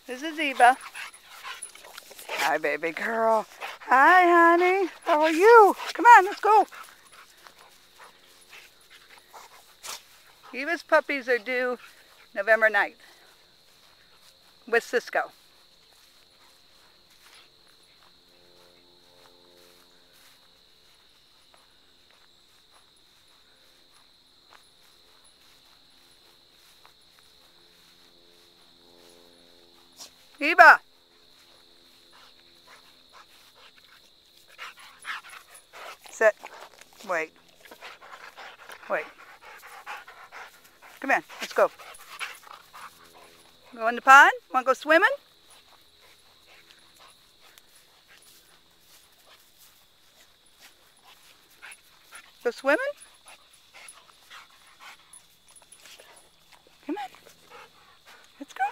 This is Eva. Hi, baby girl. Hi, honey. How are you? Come on, let's go. Eva's puppies are due November 9th with Cisco. Eva! Sit. Wait. Wait. Come in. Let's go. Go in the pond? Want to go swimming? Go swimming? Come on. Let's go.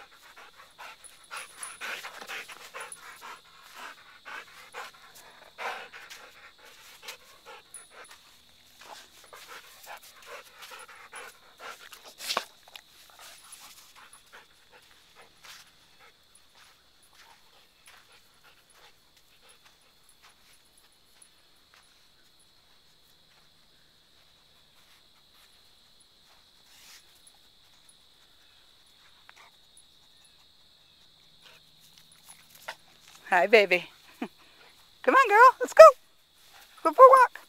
Hi, baby. Come on, girl. Let's go. Go for a walk.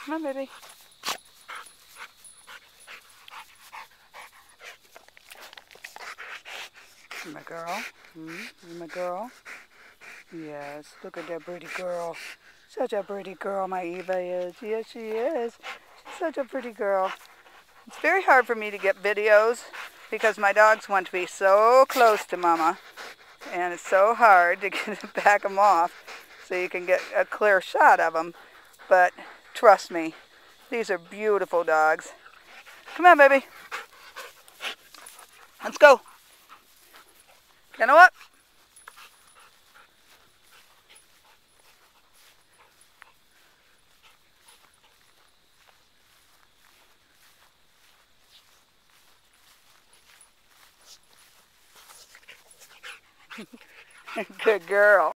Come on, baby. My girl. My girl. Yes, look at that pretty girl. Such a pretty girl my Eva is. Yes, she is. She's such a pretty girl. It's very hard for me to get videos because my dogs want to be so close to Mama. And it's so hard to back them off so you can get a clear shot of them. But trust me, these are beautiful dogs. Come on, baby. Let's go. Kennel up. Good girl.